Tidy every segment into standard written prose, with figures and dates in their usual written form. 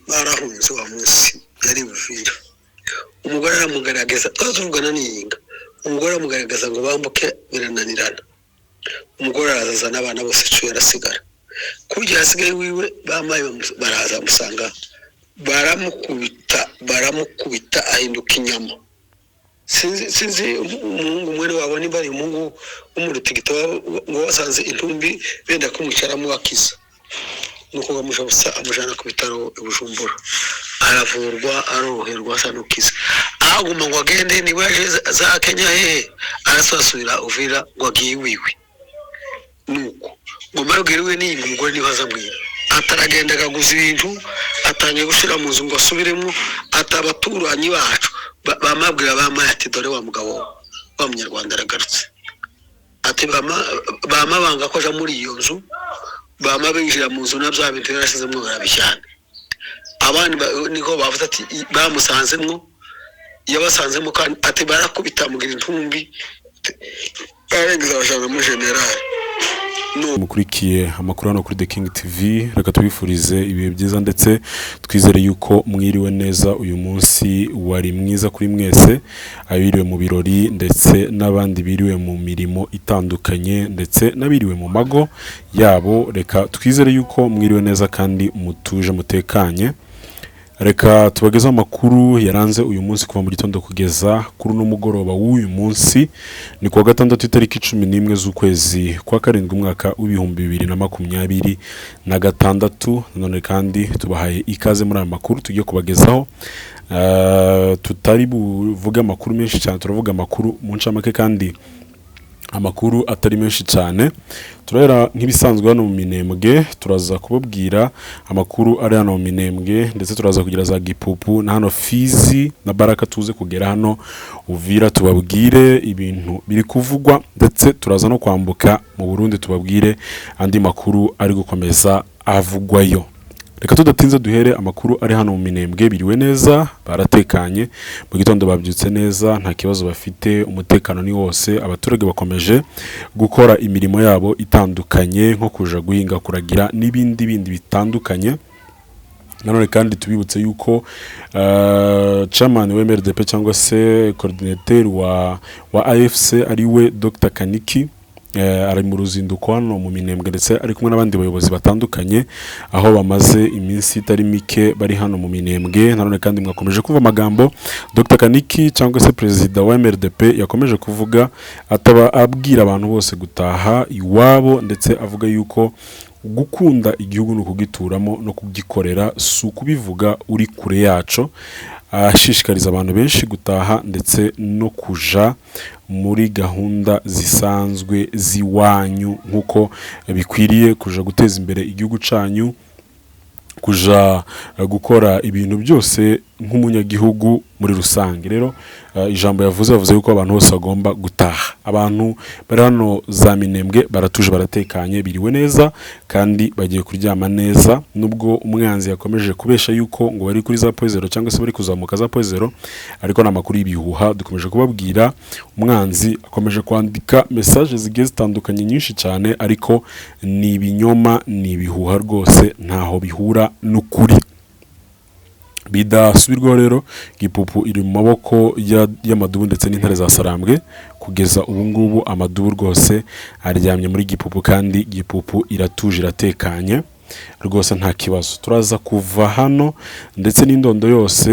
barahunze wa munsi nari buvira umugore aramugaragaza twazuvugana n'iyinga umugore aramugaragaza ngo bambuke birananirana umugore arazana abana bose cyo yarasigara kujya hasigaye wiwe bamaye baraza musanga baramukubita ahinduka inyama sinzi umungu mwene wabone bari umungu umurutigito ngo wasanze intumbi benda kumwicaramo bakiza nuko bamushabusa amujana ku bitaro Bujumbura aravurwa aroherwa sanukiza aguma ngo agende ni waje za Kenya arasasubira uvira ngo agiwiwe nuko ngo marugiriwe ni ngo ni bazambwira ataragenda kaguza ibintu atangiye gushira mu nzu ngo asubiremo atabaturanyi bacu bamabwira bama ati dore wa mugabo wa munyarwanda aragarutse ati bama banga ko aja muri iyo nzu bama binjira mu nzu nabyo abintu yarashizemo barabishyana abandi niko bavuze ati bamusanzemo yabasanzemo kandi ati barakubita mugira intumbi arengeza bashaka mu general mukurikiye amakuru hano kuri The King TV reka tubifurize ibihe byiza ndetse twizere yuko mwiriwe neza uyu munsi wari mwiza kuri mwese abiriwe mu birori ndetse n'abandi biriwe mu mirimo itandukanye ndetse n'abiriwe mu mago yabo reka twizere yuko mwiriwe neza kandi mutuje mutekanye reka tubagezaho amakuru yaranze uyu munsi kuva mu gitondo kugeza kuri no mugoroba w'uyu munsi ni kuwa gatandatu itariki 11 z'ukwezi kwa karindwi umwaka w'ibihumbi 2026 none kandi tubahaye ikaze muri aya makuru tugiye kubagezaho tutari buvuga amakuru menshi cyane turavuga amakuru mu ncamake kandi amakuru atari menshi cyane turera nk'ibisanzwe hano mu Minembwe turaza kubabwira amakuru ari hano mu Minembwe ndetse turaza kugira za Gipupu na hano Fizi na Baraka tuze kugera hano Uvira tubabwire ibintu biri kuvugwa ndetse turaza no kwambuka mu Burundi tubabwire andi makuru ari gukomeza avugwayo reka tudatinze duhere amakuru ari hano mu Minembwe biriwe neza baratekanye mu gitondo babyutse neza nta kibazo bafite umutekano ni wose abaturage bakomeje gukora imirimo yabo itandukanye nko kuja guhinga kuragira n'ibindi bitandukanye nanone kandi tubibutse yuko chairman wa MRDP cyangwa se coordinateur wa AFC ariwe Dr Kaniki ari mu ruzinduko hano mu Minembwe ndetse ari kumwe n'abandi bayobozi batandukanye aho bamaze iminsi itari mike bari hano mu Minembwe nanone kandi mwakomeje kuva amagambo Dr Kaniki cyangwa se president wa MRDP yakomeje kuvuga ataba abwira abantu bose gutaha iwabo ndetse avuga yuko gukunda igihugu no kugituramo no kugikorera su kubivuga uri kure yaco ashishikariza abantu benshi gutaha ndetse no kuja muri gahunda zisanzwe ziwanyu nkuko bikwiriye kuja guteza imbere igihugu canyu kuja gukora ibintu byose nk'umunyagihugu muri rusange rero ijambo yavuze yuko abantu bose bagomba gutaha abantu bari hano za Minembwe baratuje baratekanye biriwe neza kandi bagiye kuryama neza nubwo umwanzi yakomeje kubesha yuko ngo bari kuri za Poezero cyangwa se bari kuzamuka za Poezero ariko namakuru y'ibihuha dukomeje kubabwira umwanzi akomeje kwandika message zigiye zitandukanye nyinshi cyane ariko ni ibinyoma ni ibihuha rwose ntaho bihura n'ukuri bidasubirwaho rero Gipupu iri mu maboko y'amadubu ndetse n'intare za Sarambwe kugeza ubu ngubu amadubu rwose aryamye muri Gipupu kandi Gipupu iratuje iratekanye rwose nta kibazo turaza kuva hano ndetse n'indondo yose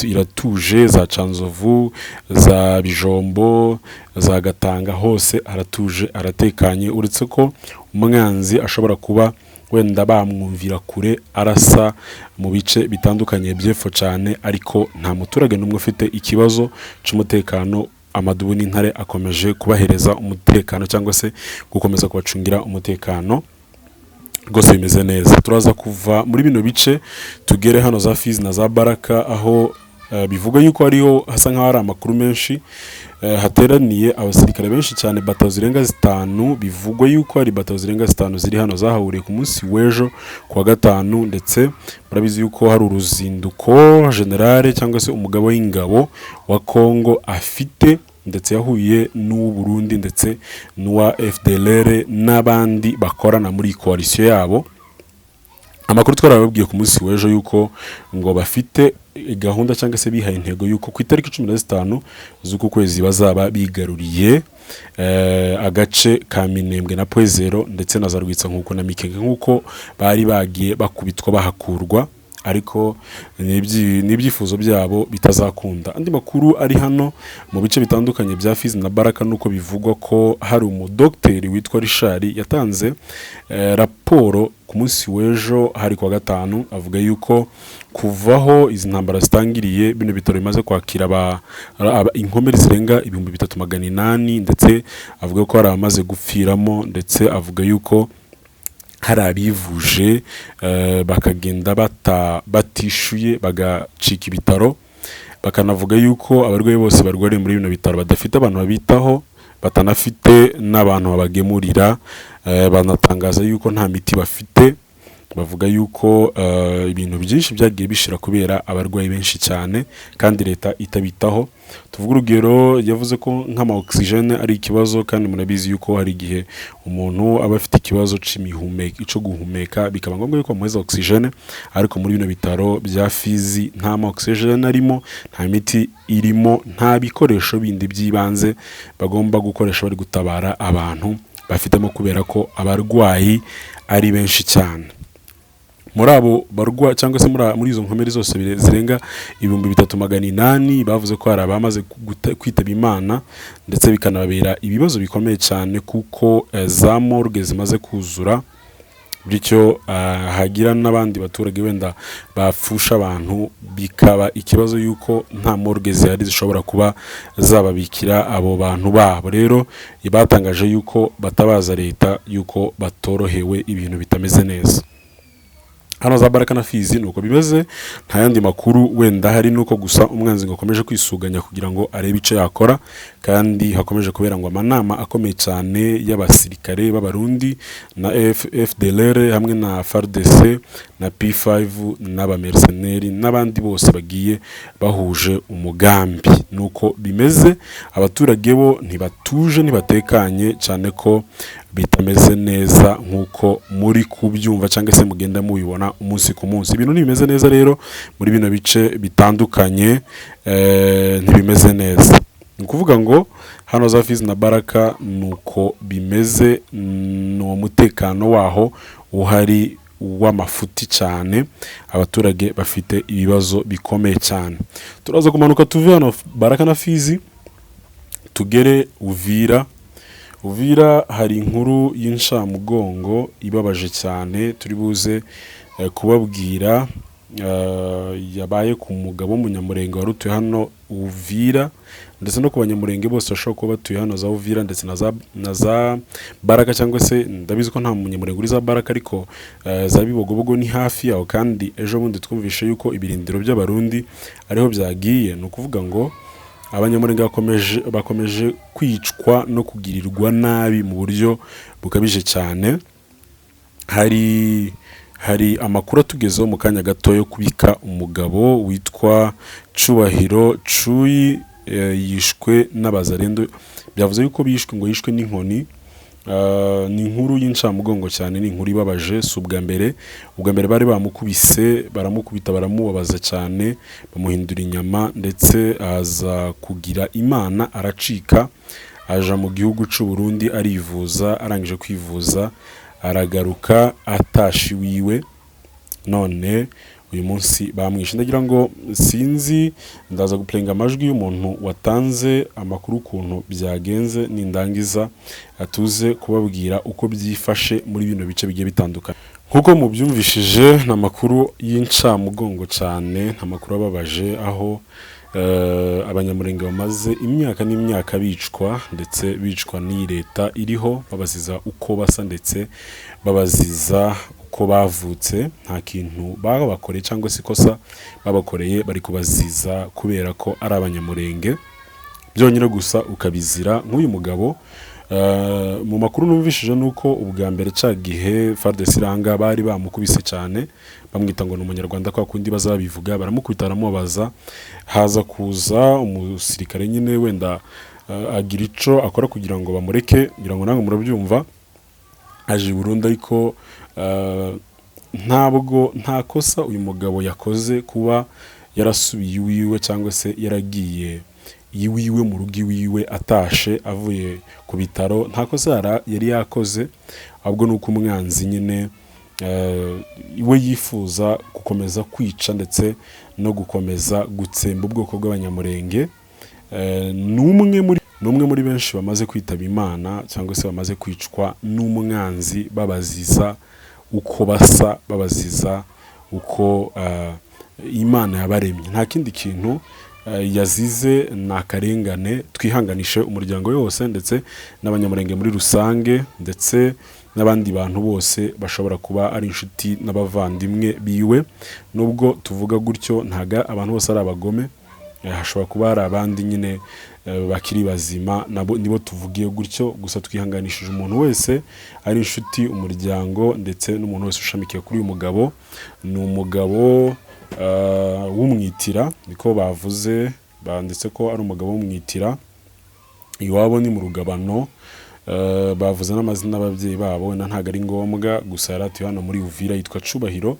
iratuje za Canzovu za Bijombo za Gatanga hose aratuje aratekanye uretse ko umwanzi ashobora kuba wenda bamwumvira kure arasa mu bice bitandukanye byefo cyane ariko nta muturage numwe ufite ikibazo cy'umutekano amadubu n'intare akomeje kubahereza umutekano cyangwa se gukomeza kubacungira umutekano rwose bimeze neza turaza kuva muri bino bice tugere hano za Fizi na za Baraka aho bivuga yuko ariho hasa nkaho ari amakuru menshi hateraniye abasirikare benshi cyane batazo zirenga 5 bivugwa yuko ari batazo zirenga 5 ziri hano zahahuriye ku munsi w'ejo kwa gatanu ndetse murabizi yuko hari uruzinduko generale cyangwa se umugabo w'ingabo wa Kongo afite ndetse yahuye n'u Burundi ndetse n'uwa FDLR n'abandi bakorana muri coalition yabo amakuru twarababwiye ku munsi w'ejo yuko ngo bafite gahunda cyangwa se bihaye intego yuko ku itariki 15 z'uku kwezi bazaba bigaruriye agace ka Minembwe na Pwezero ndetse na za Rwitsa nkuko na Mikenge nkuko bari bagiye bakubitwa bahakurwa, ariko n'ibyifuzo byabo bitazakunda. Andi makuru ari hano mu bice bitandukanye bya Fizi na Baraka nuko bivugwa ko hari umudokiteri witwa Richard yatanze raporo ku munsi w'ejo hari kwa gatanu, avuga yuko kuvaho izi ntambara zitangiriye bino bitaro bimaze kwakira inkomere zirenga 3800 ndetse avuga ko hari abamaze gupfiramo, ndetse avuga yuko hari abivuje bakagenda batishuye bagacika ibitaro, bakanavuga yuko abarwayi bose barwariye muri bino bitaro badafite abantu babitaho, batanafite n'abantu babagemurira, banatangaza yuko nta miti bafite. Bavuga yuko ibintu byinshi byagiye bishira kubera abarwayi benshi cyane kandi leta itabitaho. Tuvuga urugero, yavuze ko nk'ama oxygene ari ikibazo, kandi munabizi yuko hari igihe umuntu aba afite ikibazo cyo guhumeka bikaba ngombwa yuko bamuha oxygene, ariko muri bino bitaro bya Fizi nta ma oxygene arimo, nta miti irimo, nta bikoresho bindi by'ibanze bagomba gukoresha bari gutabara abantu bafitemo, kubera ko abarwayi ari benshi cyane. Muri abo barwa cyangwa se muri izo nkomeri zose zirenga 3800 bavuze ko hari abamaze kwitaba Imana, ndetse bikanababera ibibazo bikomeye cyane kuko za morgue zimaze kuzura, bityo hagira n'abandi baturage wenda bafusha abantu, bikaba ikibazo yuko nta morgue zihari zishobora kuba zababikira abo bantu babo. Rero batangaje yuko batabaza leta yuko batorohewe, ibintu bitameze neza. Hano za Baraka na Fizi nuko bimeze, nta yandi makuru wenda hari, nuko gusa umwanzi ngo akomeje kwisuganya kugira ngo arebe icyo yakora, kandi hakomeje kubera ngo amanama akomeye cyane y'abasirikare b'abarundi na FDLR hamwe na FARDC na P5 n'abamercenaires n'abandi bose bagiye bahuje umugambi. Nuko bimeze, abaturage bo ntibatuje ntibatekanye cyane ko bitameze neza nkuko muri kubyumva cyangwa se mugenda mubibona umunsi ku munsi. Ibintu ntibimeze neza rero muri bino bice bitandukanye, ntibimeze neza. Ni ukuvuga ngo hano za Fizi na Baraka nuko bimeze, no mutekano waho uhari w'amafuti cyane, abaturage bafite ibibazo bikomeye cyane. Turaza kumanuka tuve hano Baraka na Fizi tugere Uvira hari inkuru y'inshamugongo ibabaje cyane turi buze kubabwira, yabaye ku mugabo w'umunyamurenge warutuye hano Uvira, ndetse no ku banyamurenge bose bashobora kuba batuye hano za Uvira ndetse na za Baraka, cyangwa se ndabizi ko nta munyamurenge uri za Baraka, ariko za Bibogobogo ni hafi yaho. Kandi ejo bundi twumvishe yuko ibirindiro by'abarundi ariho byagiye. Ni ukuvuga ngo abanyamurenge bakomeje kwicwa no kugirirwa nabi mu buryo bukabije cyane. Hari amakuru atugezeho mu kanya gato yo kubika umugabo witwa Cyubahiro Cuyi, yishwe n'abazarendo. Byavuze yuko yishwe n'inkoni. Ni inkuru y'incamugongo cyane, ni inkuru ibabaje. Si ubwa mbere bari bamukubise, baramukubita, baramubabaza cyane, bamuhindura inyama, ndetse aza kugira Imana aracika, aja mu gihugu cy'u Burundi arivuza. Arangije kwivuza aragaruka atashi wiwe, none uyu munsi bamwishe. Ndagira ngo sinzi, ndaza guplenga amajwi y'umuntu watanze amakuru ukuntu byagenze, nindangiza atuze kubabwira uko byifashe muri bino bice bigiye bitandukanye. Nkuko mubyumvishije, na makuru y'incamugongo cyane, nta makuru ababaje, aho abanyamurenge bamaze imyaka n'imyaka bicwa, ndetse bicwa ni leta iriho, babaziza uko basa ndetse babaziza uko bavutse. Nta kintu babakoreye cyangwa se ikosa babakoreye, bari kubaziza kubera ko ari abanyamurenge byonyine gusa ukabizira. Nk'uyu mugabo mu makuru numvishije nuko ubwa mbere cyagihe FARDC iranga bari bamukubise cyane, bamwita ngo n'umunyarwanda kwa kundi bazabivuga, baramukubita baramubaza, haza kuza umusirikare nyine wenda agira ico akora kugira ngo bamureke, ngira ngo nange murabyumva, aje Burundi, ariko ntabwo nta kosa uyu mugabo yakoze kuba yarasubiye iwiwe cyangwa se yaragiye iwiwe mu rugo iwiwe atashe avuye ku bitaro. Nta kosa yari yakoze, ahubwo ni uko umwanzi nyine we yifuza gukomeza kwica ndetse no gukomeza gutsemba ubwoko bw'Abanyamurenge. N'umwe muri benshi bamaze kwitaba Imana cyangwa se bamaze kwicwa n'umwanzi, babaziza uko basa, babaziza uko Imana yabaremye. Nta kindi kintu yazize, ni akarengane. Twihanganishe umuryango wose ndetse n'Abanyamurenge muri rusange, ndetse n'abandi bantu bose bashobora kuba ari inshuti n'abavandimwe biwe. Nubwo tuvuga gutyo, ntaga abantu bose ari abagome, hashobora kuba hari abandi nyine bakiri bazima, nibo tuvugiye gutyo. Gusa twihanganishije umuntu wese ari inshuti, umuryango ndetse n'umuntu wese ushamikiye kuri uyu mugabo. Ni umugabo w'umwitira, niko bavuze, banditse ko ari umugabo w'umwitira. Iwabo ni mu Rugabano, bavuze n'amazina y'ababyeyi babo, wenda ntago ari ngombwa. Gusa yaratuye hano muri Uvira, yitwa Cubahiro.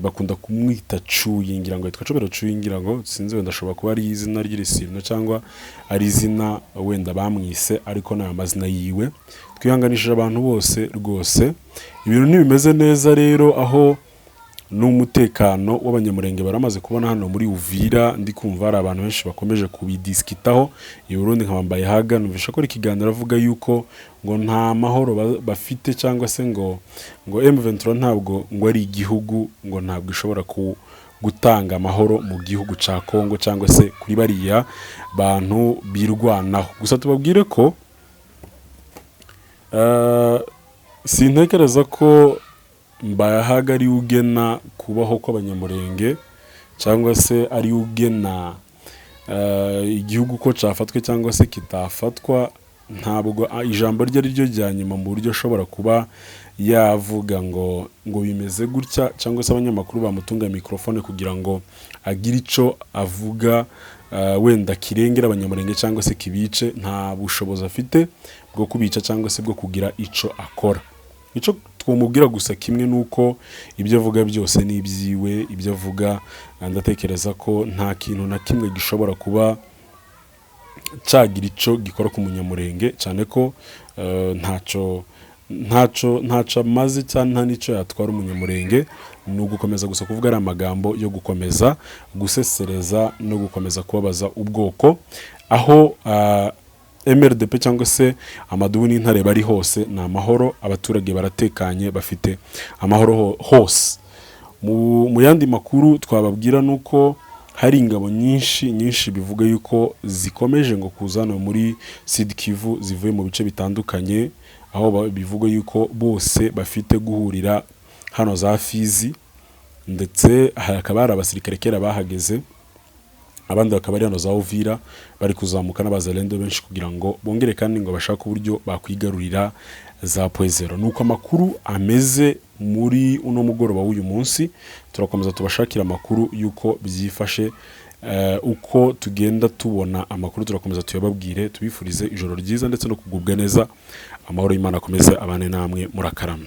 Bakunda kumwita Cuyi, ngira ngo yitwa Cubahiro Cuyi, ngira ngo sinzi, wenda ashobora kuba ari izina ry'Irisino cyangwa ari izina wenda bamwise, ariko ni amazina yiwe. Twihanganishije abantu bose rwose. Ibintu ntibimeze neza rero, aho n'umutekano w'Abanyamurenge baramaze kubona hano muri Uvira. Ndi kumva hari abantu benshi bakomeje kubidiskitaho. I Burundi nkabambaye haga, numvisha ko ikiganiro avuga yuko ngo nta mahoro bafite, cyangwa se ngo M23 ntabwo ngo ari igihugu, ngo ntabwo ishobora gutanga amahoro mu gihugu ca Kongo cyangwa se kuri bariya bantu birwanaho. Gusa tubabwire ko sintekereza ko Mbayahaga ari ugena kubaho kw'Abanyamurenge, cyangwa se ari ugena igihugu ko cafatwe cyangwa se kitafatwa. Ntabwo ijambo rye ari ryo rya nyuma mu buryo ashobora kuba yavuga ngo bimeze gutya, cyangwa se abanyamakuru bamutunga mikrofone kugira ngo agire ico avuga wenda kirengera Abanyamurenge cyangwa se kibice. Nta bushobozi afite bwo kubica cyangwa se bwo kugira ico akora. Ico twumubwira gusa kimwe nuko ibyo avuga byose ni ibyiwe. Ibyo avuga, ndatekereza ko nta kintu na kimwe gishobora kuba cagira ico gikora ku Munyamurenge, cyane ko ntaco amaze cyane, nta nico yatwara Umunyamurenge. Ni ugukomeza gusa kuvuga ari amagambo yo gukomeza gusesereza no gukomeza kubabaza ubwoko. Aho MRDP cyangwa se Amadubu n'Intare bari hose ni amahoro, abaturage baratekanye, bafite amahoro hose. Mu yandi makuru twababwira nuko hari ingabo nyinshi bivuga yuko zikomeje ngo kuzana muri Sud Kivu, zivuye mu bice bitandukanye, aho bivuga yuko bose bafite guhurira hano za Fizi, ndetse hakaba hari abasirikare kera bahageze, abandi bakaba ari hano za Uvira, bari kuzamuka n'abazalendo benshi kugira ngo bongere kandi ngo bashaka uburyo bakwigarurira za Poezero. Nuko amakuru ameze muri uno mugoroba w'uyu munsi. Turakomeza tubashakira amakuru yuko byifashe, uko tugenda tubona amakuru turakomeza tuyababwire. Tubifurize ijoro ryiza ndetse no kugubwa neza. Amahoro y'Imana akomeze abane namwe, murakarama.